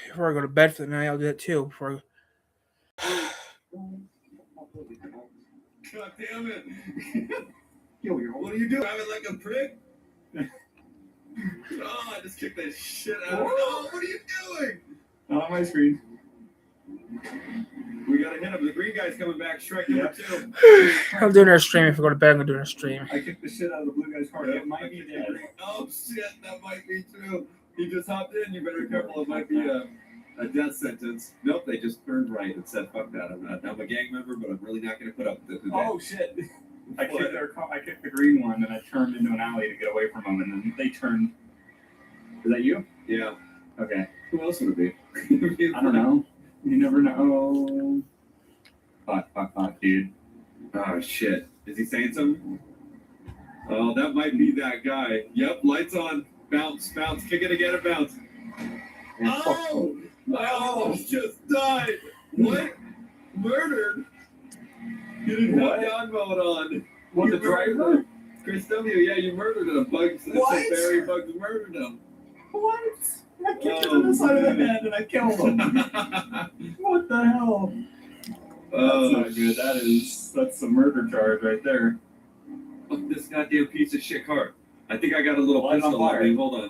Before I go to bed for the night, I'll do that too. Before God damn it! Yo, what are you doing? Driving like a prick? Oh, I just kicked that shit out of it. Oh, what are you doing? Not on my screen. We gotta hit him. The green guy's coming back. Shrek number 2. I'm doing our stream. If I go to bed, I'm gonna do our stream. I kicked the shit out of the blue guy's car. It might be dead. Oh shit, that might be true. He just hopped in. You better be careful. It might be a death sentence. Nope, they just turned right and said, "Fuck that." I'm a gang member, but I'm really not gonna put up with it. Oh shit. I kicked the green one, and I turned into an alley to get away from them, and then they turned. Is that you? Yeah. Okay. Who else would it be? I don't know. You never know. Fuck, dude. Oh, shit. Is he saying something? Oh, that might be that guy. Yep, lights on. Bounce. Kick it again and bounce. Oh! I almost just died. What? Murdered? You didn't have down mode on. What, the driver? Chris W., yeah, you murdered him. What? Barry Bugs murdered him. What? I kicked him in the side of the head and I killed him. What the hell? That's not good. That's a murder charge right there. Look, this goddamn piece of shit car. I think I got a little pistol on me. Hold on.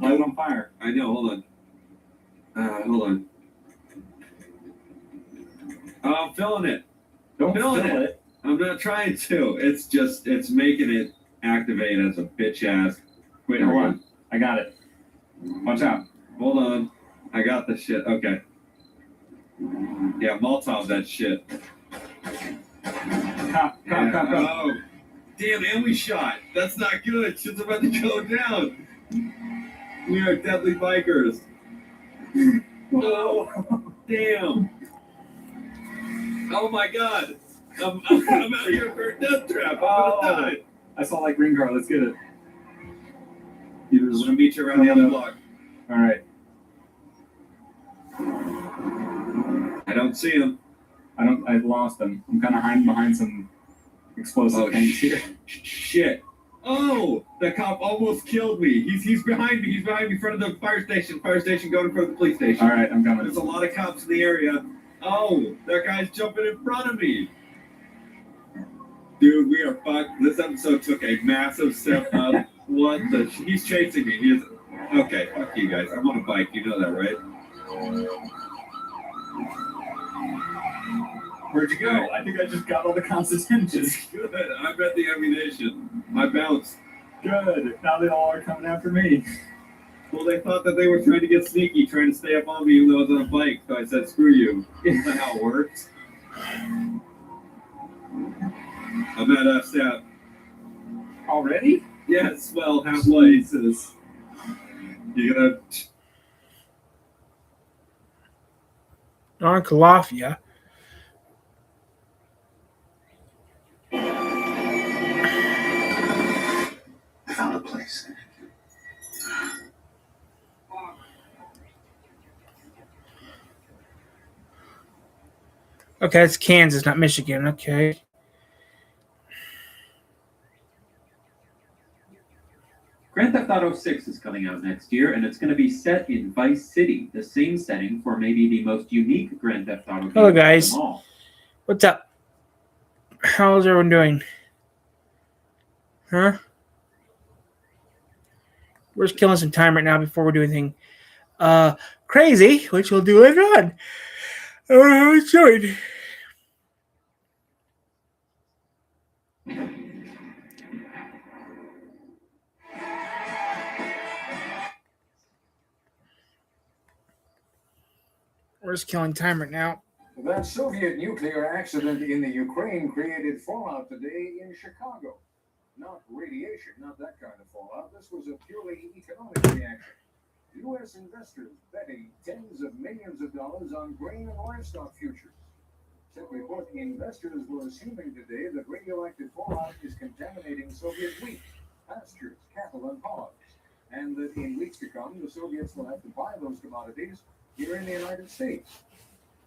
Light on fire. I know, hold on. Hold on. Oh, I'm filling it. Don't fill it. I'm not trying to. It's making it activate as a bitch ass. Wait, hold on. I got it. Watch out. Hold on. I got the shit. Okay. Yeah, Molotov that shit. Cop. Oh. Damn, and we shot. That's not good. Shit's about to go down. We are deadly bikers. Oh, damn. Oh my god. I'm out here for a death trap. I'm gonna die. I saw that green car. Let's get it. I'm gonna meet you around the other block. All right. I don't see him. I've lost him. I'm kind of hiding behind some explosive things here. Shit. Oh, the cop almost killed me. He's behind me. He's behind me in front of the fire station. Fire station going in front of the police station. All right, I'm coming. There's a lot of cops in the area. Oh, that guy's jumping in front of me. Dude, we are fucked. This episode took a massive step up. What the? He's chasing me. He is. Okay, fuck you guys. I'm on a bike. You know that, right? Where'd you go? I think I just got all the cops' attention. Good. I bet the ammunition. I bounced. Good. Now they all are coming after me. Well, they thought that they were trying to get sneaky, trying to stay up on me even though I was on a bike. So I said, screw you. That's not how it works. I'm at a step. Already? Yes, well, halfway. You're gonna... on Calafia. I found a place. Okay, it's Kansas, not Michigan. Okay. Grand Theft Auto 6 is coming out next year, and it's going to be set in Vice City, the same setting for maybe the most unique Grand Theft Auto game. Hello, guys. Of them all. What's up? How's everyone doing? Huh? We're just killing some time right now before we do anything crazy, which we'll do later on. I don't know how it's doing. We're just killing time right now. That Soviet nuclear accident in the Ukraine created fallout today in Chicago. Not radiation, not that kind of fallout. This was a purely economic reaction. U.S. investors betting tens of millions of dollars on grain and livestock futures. Simply put, investors were assuming today that radioactive fallout is contaminating Soviet wheat, pastures, cattle, and hogs, and that in weeks to come, the Soviets will have to buy those commodities here in the United States.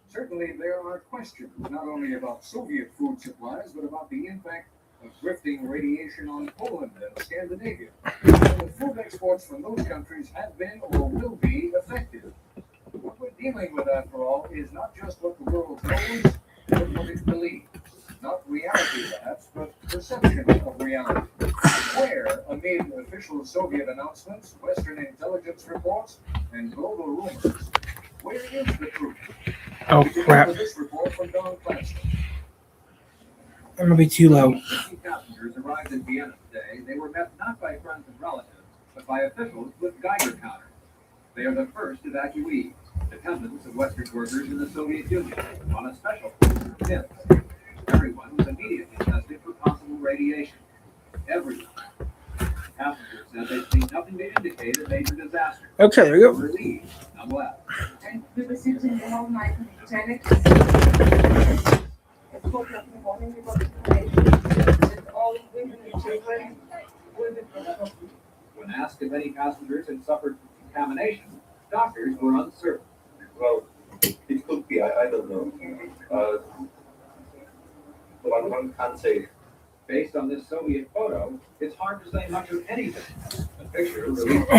Certainly, there are questions not only about Soviet food supplies, but about the impact of drifting radiation on Poland and Scandinavia. The food exports from those countries have been or will be affected. What we're dealing with, after all, is not just what the world knows, but what it believes. Not reality, perhaps, but perception of reality. Where, amid official Soviet announcements, Western intelligence reports, and global rumors, where is the truth? Oh, We begin crap. with this report from Don Clancy. I'm going to be too low. 50 passengers arrived in Vienna today. They were met not by friends and relatives, but by officials with Geiger counters. They are the first evacuees, dependents of Western workers in the Soviet Union, on a special tip. Everyone was immediately tested for possible radiation. Everyone. Passengers said they'd seen nothing to indicate a major disaster. Okay, there we They were go. relieved, nonetheless. And we were sitting the whole night in the clinic. At 4 o'clock in the morning, we got information that all women and children were with When asked if any passengers had suffered contamination, doctors were uncertain. Well, it could be. I don't know. One can't say. Based on this Soviet photo, it's hard to say much of anything. The picture released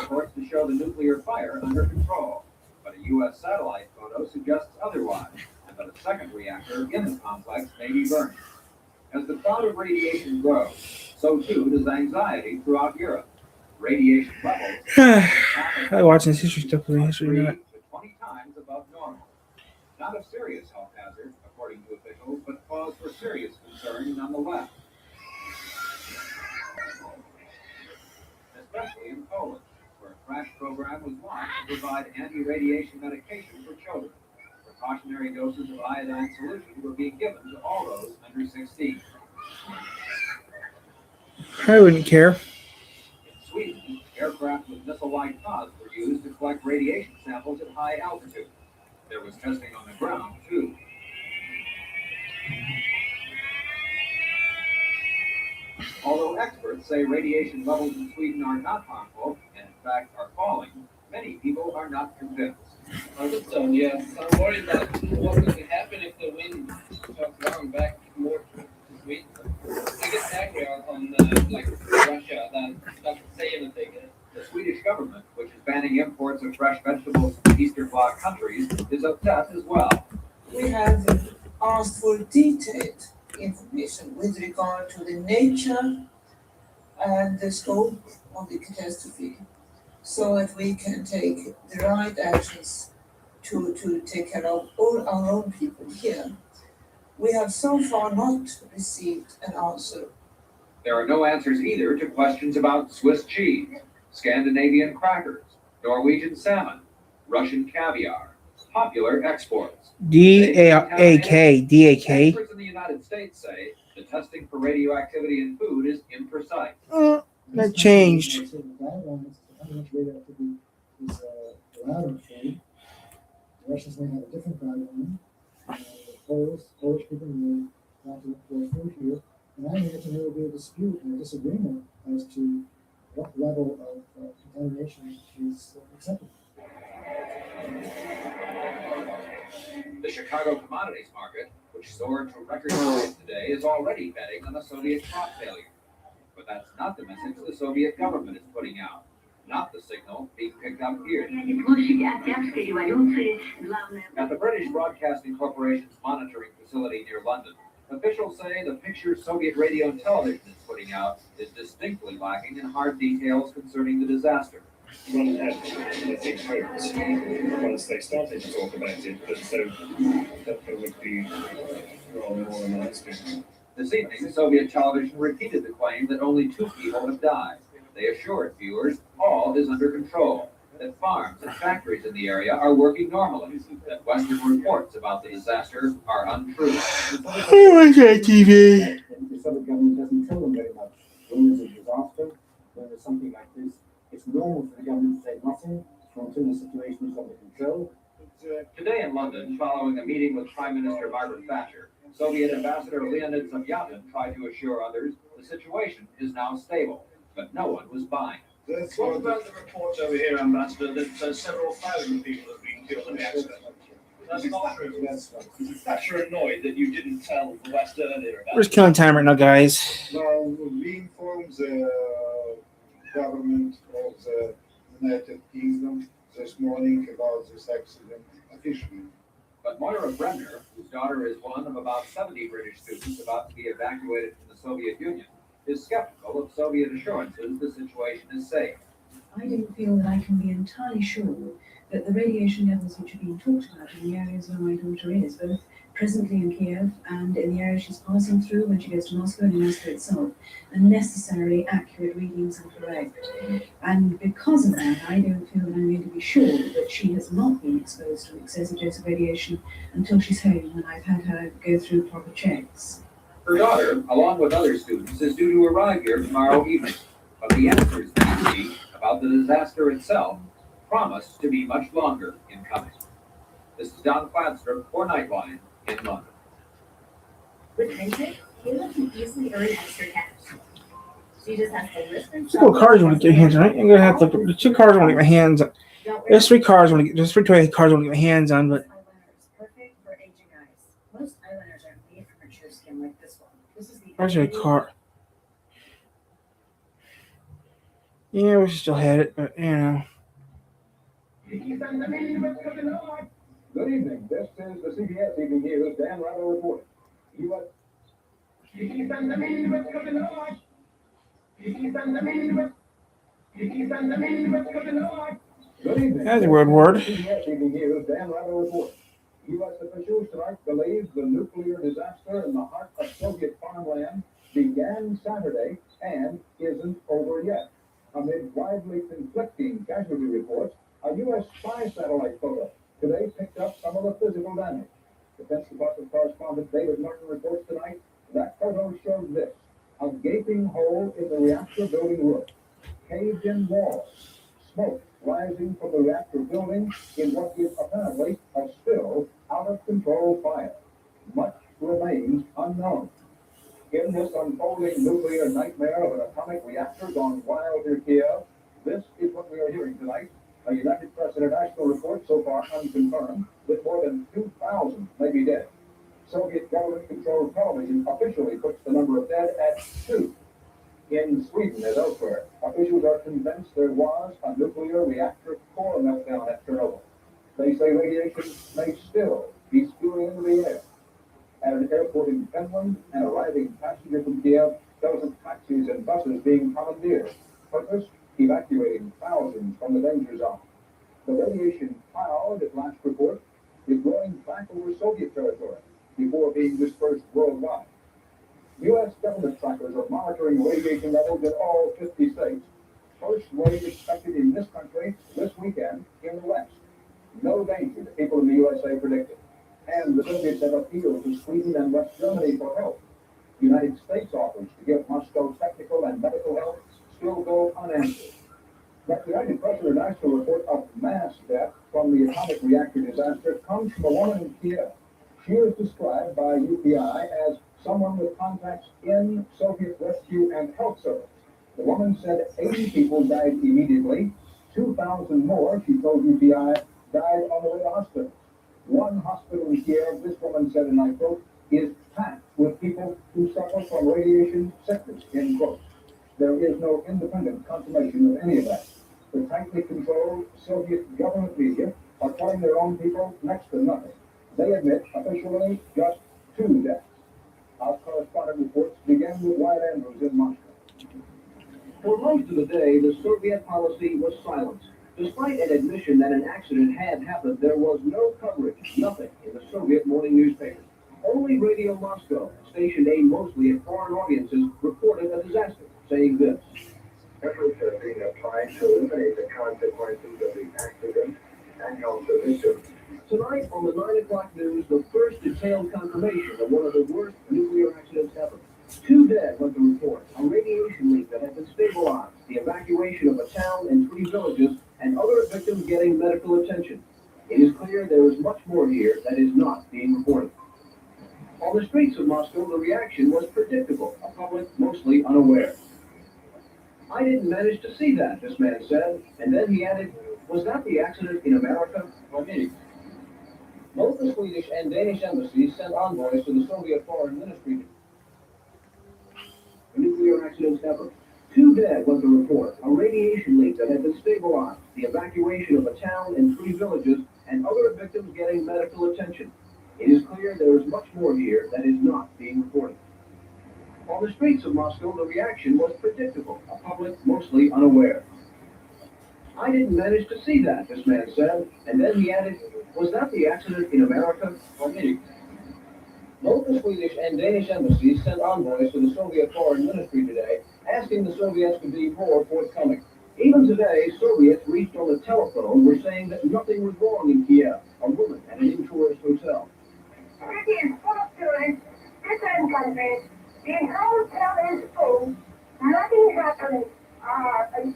reports to show the nuclear fire under control, but a U.S. satellite photo suggests otherwise, and that a second reactor in the complex may be burning. As the cloud of radiation grows, so too does anxiety throughout Europe. Radiation levels I like watching this history stuff with the history 3 of to 20 times above normal. Not a serious health hazard, according to officials, but cause for serious concern nonetheless. Especially in Poland, where a crash program was launched to provide anti-radiation medication for children. Precautionary doses of iodine solution were being given to all those under 16. I wouldn't care. In Sweden, aircraft with missile-like pods were used to collect radiation samples at high altitude. There was testing on the ground, too. Although experts say radiation levels in Sweden are not harmful, and in fact are falling, many people are not convinced. Understood, yeah. I'm worried about what could happen if the wind starts blowing back more to Sweden. I get angry on like Russia that doesn't say anything. The Swedish government, which is banning imports of fresh vegetables from Eastern Bloc countries, is upset as well. We have asked for detailed information with regard to the nature and the scope of the catastrophe so that we can take the right actions to take care of all our own people here. We have so far not received an answer. There are no answers either to questions about Swiss cheese, Scandinavian crackers, Norwegian salmon, Russian caviar, popular exports. D-A-K. Experts in the United States say the testing for radioactivity in food is imprecise. That changed. The guidelines for how much radioactivity is allowed in food. The Russians may have a different guideline. The Polish people may want to import food here. And I imagine there will be a dispute and a disagreement as to what level of contamination is acceptable. The Chicago commodities market, which soared to record highs today, is already betting on the Soviet crop failure. But that's not the message the Soviet government is putting out, not the signal being picked up here. At the British Broadcasting Corporation's monitoring facility near London, officials say the picture Soviet radio and television is putting out is distinctly lacking in hard details concerning the disaster. One had, I think, hoped once they started to talk about it, but so that there would be rather more announcement. This evening, Soviet television repeated the claim that only 2 people have died. They assured viewers all is under control, that farms and factories in the area are working normally, that Western reports about the disaster are untrue. I watch that TV. The Soviet government doesn't tell them very much when there's a disaster, when there's something like this. It's normal for the government to say nothing until the situation is under control. Today in London, following a meeting with Prime Minister Margaret Thatcher, Soviet Ambassador Leonid Zamyatin tried to assure others the situation is now stable, but no one was buying. What about the reports over here, Ambassador, that several thousand people have been killed in the accident? That's not true. That's in fact, you're annoyed that you didn't tell the West earlier about We're just killing time right now, guys. Now, we informed the government of the United Kingdom this morning about this accident officially. But Moira Bremner, whose daughter is one of about 70 British students about to be evacuated from the Soviet Union, is skeptical of Soviet assurances the situation is safe. I don't feel that I can be entirely sure that the radiation levels which are being talked about in the areas where my daughter is, both presently in Kiev and in the area she's passing through when she goes to Moscow and in Moscow itself, are necessarily accurate readings and correct. And because of that, I don't feel that I'm going to be sure that she has not been exposed to excessive dose of radiation until she's home and I've had her go through proper checks. Her daughter, along with other students, is due to arrive here tomorrow evening. But the answers that we seek about the disaster itself promise to be much longer in coming. This is Don Cladster for Nightline in London. With Vinted, Kayla can easily earn extra cash. She just has to list and Two cars I want to get my hands on. Right? I'm gonna have to. There's 2 cars I want to get my hands on. There's 3 cars I want to get. There's 3 toy cars I want to get my hands on, but. Perfect for aging eyes. Most eyeliners are made for mature skin like this one. This is the Where's my car? Yeah, we still had it, but you know. Good evening. This is the CBS Evening News. Dan Ratto reporting. U.S. Good evening. That's a weird word. CBS Evening News. Dan Ratto reporting. U.S. officials tonight believe the nuclear disaster in the heart of Soviet farmland began Saturday and isn't over yet. Amid widely conflicting casualty reports, a U.S. spy satellite photo today picked up some of the physical damage. Defense Department correspondent David Martin reports tonight that photo shows this: a gaping hole in the reactor building roof, caved-in walls, smoke rising from the reactor building in what is apparently a still out-of-control fire. Much remains unknown. In this unfolding nuclear nightmare of an atomic reactor gone wild near Kiev, this is what we are hearing tonight. A United Press International report, so far unconfirmed, that more than 2,000 may be dead. Soviet government-controlled television officially puts the number of dead at 2. In Sweden, as elsewhere, officials are convinced there was a nuclear reactor core meltdown at Chernobyl. They say radiation may still be spewing into the air. At an airport in Finland, an arriving passenger from Kiev tells of taxis and buses being commandeered. Purpose? Evacuating thousands from the danger zone. The radiation cloud, at last report, is blowing back over Soviet territory before being dispersed worldwide. U.S. government trackers are monitoring radiation levels in all 50 states. First wave expected in this country this weekend in the West. No danger to people in the USA predicted. And the Soviets have appealed to Sweden and West Germany for help. United States offers to give Moscow technical and medical help still go unanswered. But the United Press International report of mass death from the atomic reactor disaster comes from a woman in Kiev. She is described by UPI as someone with contacts in Soviet rescue and health service. The woman said 80 people died immediately. 2,000 more, she told UPI, died on the way to hospitals. One hospital in Kiev, this woman said, and I quote, is packed with people who suffer from radiation sickness, end quote. There is no independent confirmation of any of that. The tightly controlled Soviet government media are telling their own people next to nothing. They admit officially just 2 deaths. Our correspondent reports begin with Wyatt Andrews in Moscow. For most of the day, the Soviet policy was silent. Despite an admission that an accident had happened, there was no coverage, nothing, in the Soviet morning newspapers. Only Radio Moscow, stationed aimed mostly at foreign audiences, reported a disaster, saying this. Efforts are being applied to eliminate the consequences of the accident and help the victims. Tonight on the 9 o'clock news, the first detailed confirmation of one of the worst nuclear accidents ever. 2 dead was the report, a radiation leak that had been stabilized, the evacuation of a town and 3 villages, and other victims getting medical attention. It is clear there is much more here that is not being reported. On the streets of Moscow, the reaction was predictable, a public mostly unaware. I didn't manage to see that, this man said, and then he added, was that the accident in America or me? Both the Swedish and Danish embassies sent envoys to the Soviet Foreign Ministry. Nuclear accidents ever. 2 dead was the report. A radiation leak that had been stabilized. The evacuation of a town and 3 villages, and other victims getting medical attention. It is clear there is much more here that is not being reported. On the streets of Moscow, the reaction was predictable. A public mostly unaware. I didn't manage to see that, this man said. And then he added, was that the accident in America or me? Both the Swedish and Danish embassies sent envoys to the Soviet Foreign Ministry today, asking the Soviets to be more forthcoming. Even today, Soviets reached on the telephone were saying that nothing was wrong in Kiev, a woman at an in-tourist hotel. It is full of tourists, different countries. The hotel is full. Nothing happening.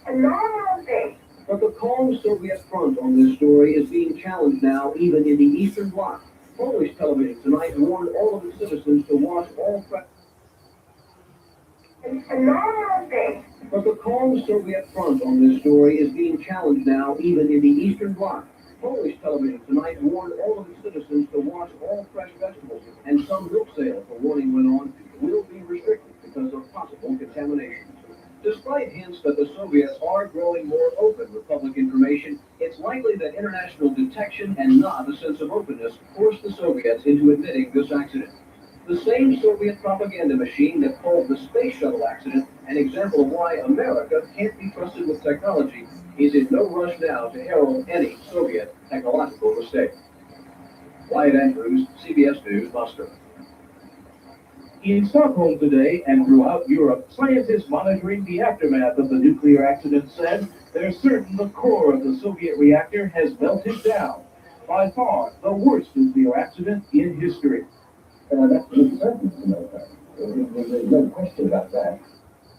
A normal day. But the calm Soviet front on this story is being challenged now even in the Eastern Bloc. Polish television tonight warned all of its citizens to watch all press. It's a normal day. But the calm Soviet front on this story is being challenged now even in the Eastern Bloc. Polish television tonight warned all of its citizens to watch all fresh vegetables, and some milk sales, the warning went on, will be restricted because of possible contamination. Despite hints that the Soviets are growing more open with public information, it's likely that international detection and not a sense of openness forced the Soviets into admitting this accident. The same Soviet propaganda machine that called the space shuttle accident an example of why America can't be trusted with technology is in no rush now to herald any Soviet technological mistake. Wyatt Andrews, CBS News, Moscow. In Stockholm today and throughout Europe, scientists monitoring the aftermath of the nuclear accident said they're certain the core of the Soviet reactor has melted down. By far, the worst nuclear accident in history. That's pretty certain to know that. There's no question about that.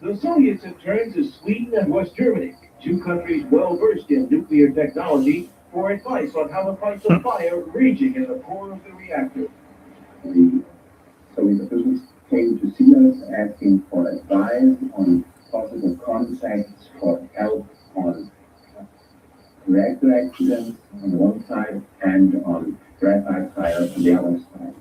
The Soviets have turned to Sweden and West Germany, 2 countries well versed in nuclear technology, for advice on how to fight the fire raging in the core of the reactor. The Soviet officials came to see us asking for advice on possible contacts for help on reactor accidents on one side and on graphite fire on the other side.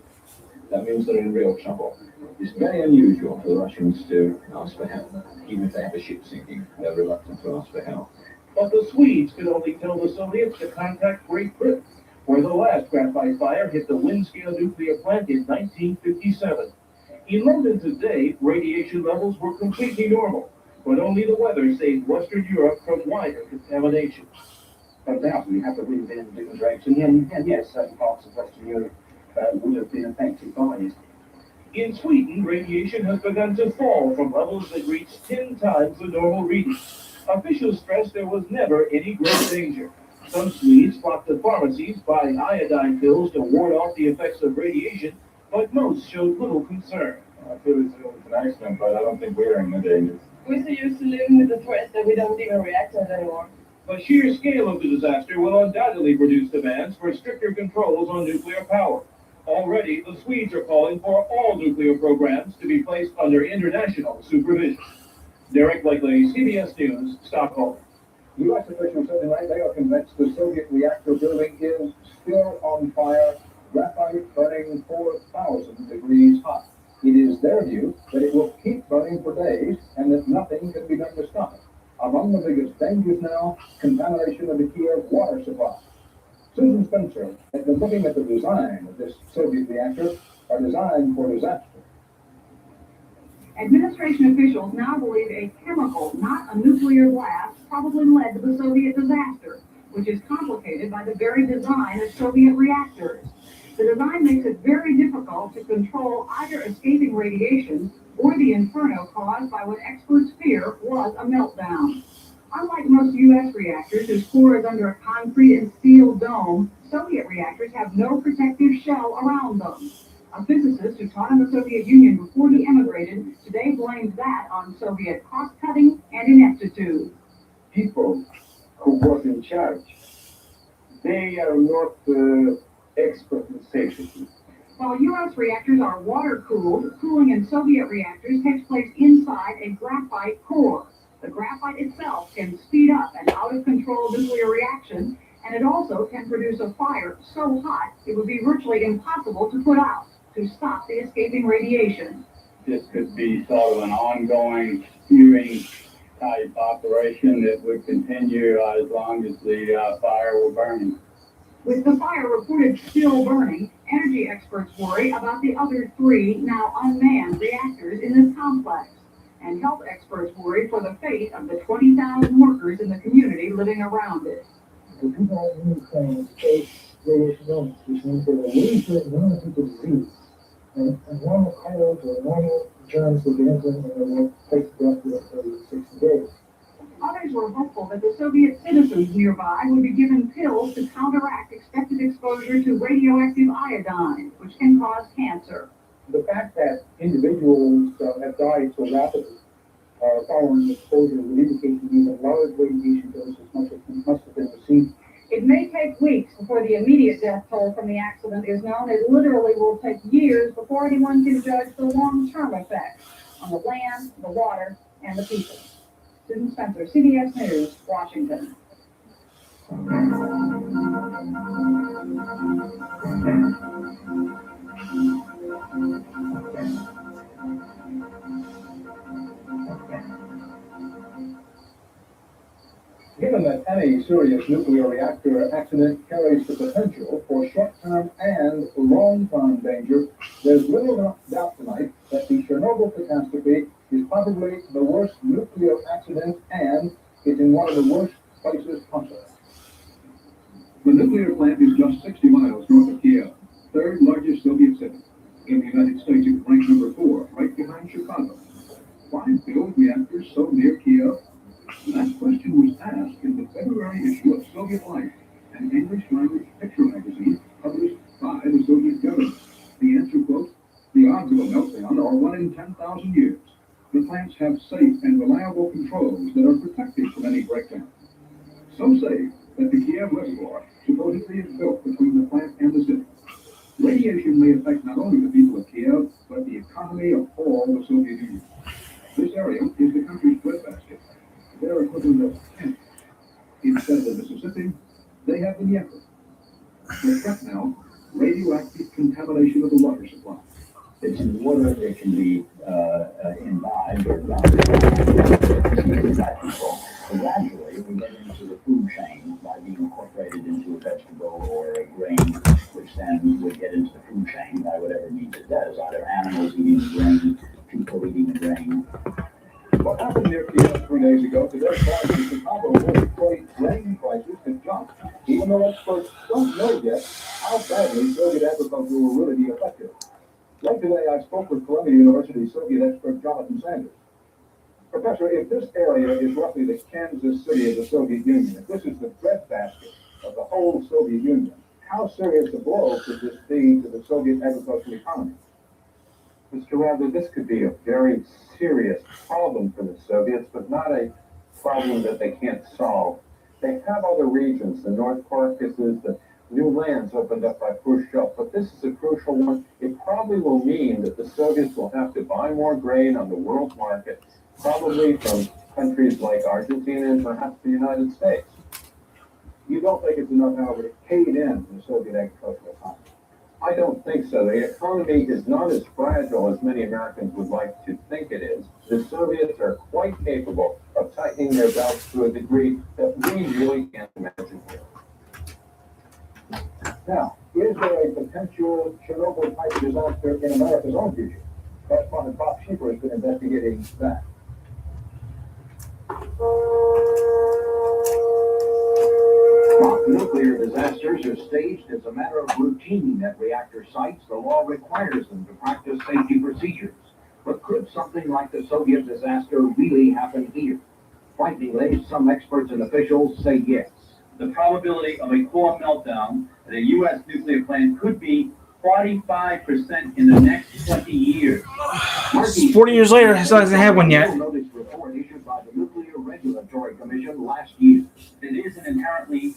That means they're in real trouble. It's very unusual for the Russians to ask for help. Even if they have a ship sinking, they're reluctant to ask for help. But the Swedes could only tell the Soviets to contact Great Britain, where the last graphite fire hit the Windscale nuclear plant in 1957. In London today, radiation levels were completely normal, but only the weather saved Western Europe from wider contamination. Undoubtedly, we have to move in a different direction, and yes, certain parts of Western Europe would have been affected by it. In Sweden, radiation has begun to fall from levels that reached 10 times the normal reading. Officials stressed there was never any great danger. Some Swedes flocked to pharmacies buying iodine pills to ward off the effects of radiation, but most showed little concern. I feel it's an accident, but I don't think we're in the danger. We're so used to living with the threat that we don't even react to it anymore. The sheer scale of the disaster will undoubtedly produce demands for stricter controls on nuclear power. Already, the Swedes are calling for all nuclear programs to be placed under international supervision. Derek Blakely, CBS News, Stockholm. U.S. officials said tonight they are convinced the Soviet reactor building is still on fire, graphite burning 4,000 degrees hot. It is their view that it will keep burning for days and that nothing can be done to stop it. Among the biggest dangers now, contamination of the Kiev water supply. Susan Spencer has been looking at the design of this Soviet reactor, a design for disaster. Administration officials now believe a chemical, not a nuclear blast, probably led to the Soviet disaster, which is complicated by the very design of Soviet reactors. The design makes it very difficult to control either escaping radiation or the inferno caused by what experts fear was a meltdown. Unlike most U.S. reactors, whose core is under a concrete and steel dome, Soviet reactors have no protective shell around them. A physicist who taught in the Soviet Union before he emigrated today blames that on Soviet cost-cutting and ineptitude. People who was in charge, they are not expert in safety. While U.S. reactors are water-cooled, cooling in Soviet reactors takes place inside a graphite core. The graphite itself can speed up an out-of-control nuclear reaction And it also can produce a fire so hot it would be virtually impossible to put out to stop the escaping radiation. This could be sort of an ongoing spewing type operation that would continue as long as the fire were burning. With the fire reported still burning, energy experts worry about the other 3 now unmanned reactors in this complex. And health experts worry for the fate of the 20,000 workers in the community living around it. The people in Ukraine face radiation illness, which means they will lose their immunity to disease. And normal colds or normal germs will get into them and they will take death within 30 to 60 days. Others were hopeful that the Soviet citizens nearby would be given pills to counteract expected exposure to radioactive iodine, which can cause cancer. The fact that individuals have died so rapidly following exposure would indicate that even large radiation doses must have been received. It may take weeks before the immediate death toll from the accident is known. It literally will take years before anyone can judge the long-term effects on the land, the water, and the people. Susan Spencer, CBS News, Washington. Given that any serious nuclear reactor accident carries the potential for short-term and long-term danger, there's little doubt tonight that the Chernobyl catastrophe is probably the worst nuclear accident and is in one of the worst places possible. The nuclear plant is just 60 miles north of Kiev, third largest Soviet city. In the United States, it ranks number 4, right behind Chicago. Why build reactors so near Kiev? That question was asked in the February issue of Soviet Life, an English-language picture magazine published by the Soviet government. The answer, quote, the odds of a meltdown are 1 in 10,000 years. The plants have safe and reliable controls that are protected from any breakdown. So safe that the Kiev reservoir supposedly is built between the plant and the city. Radiation may affect not only the people of Kiev, but the economy of all the Soviet Union. This area is the country's breadbasket. Their equivalent of Kent. Instead of the Mississippi, they have the Dnieper. The threat now, radioactive contamination of the water supply. It's in water that can be imbibed or that control. Gradually, we get into the food chain by being incorporated into a vegetable or a grain, which then would get into the food chain by whatever means it does, either animals eating the grain, people eating the grain. What happened near Kiev 3 days ago to their prices in Chicago will equate grain prices to jump, even though experts don't know yet how badly Soviet agriculture will really be affected. Late today, I spoke with Columbia University Soviet expert Jonathan Sanders. Professor, if this area is roughly the Kansas City of the Soviet Union, if this is the breadbasket of the whole Soviet Union, how serious a blow could this be to the Soviet agricultural economy? Mr. Rather, this could be a very serious problem for the Soviets, but not a problem that they can't solve. They have other regions, the North Caucasus, the new lands opened up by Khrushchev, but this is a crucial one. It probably will mean that the Soviets will have to buy more grain on the world market, probably from countries like Argentina and perhaps the United States. You don't think it's enough, however, to cave in the Soviet agricultural economy? I don't think so. The economy is not as fragile as many Americans would like to think it is. The Soviets are quite capable of tightening their belts to a degree that we really can't imagine here. Now, is there a potential Chernobyl-type disaster in America's own future? Correspondent Bob Schiefer has been investigating that. Mock nuclear disasters are staged as a matter of routine at reactor sites. The law requires them to practice safety procedures. But could something like the Soviet disaster really happen here? Frighteningly, some experts and officials say yes. The probability of a core meltdown at a U.S. nuclear plant could be 45% in the next 20 years. 40 years later, it still hasn't had one yet. Notice report issued by the Nuclear Regulatory Commission last year. It is an inherently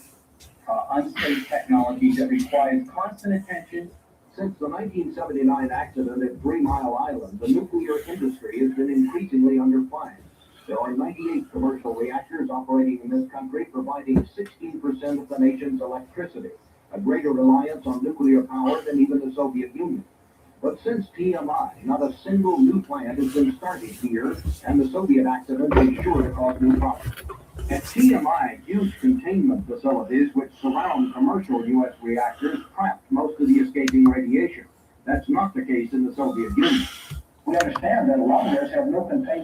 unsafe technology that requires constant attention. Since the 1979 accident at 3 Mile Island, the nuclear industry has been increasingly under fire. There are 98 commercial reactors operating in this country, providing 16% of the nation's electricity, a greater reliance on nuclear power than even the Soviet Union. But since TMI, not a single new plant has been started here, and the Soviet accident is sure to cause new problems. At TMI, huge containment facilities which surround commercial U.S. reactors trapped most of the escaping radiation. That's not the case in the Soviet Union. We understand that a lot of theirs have no containment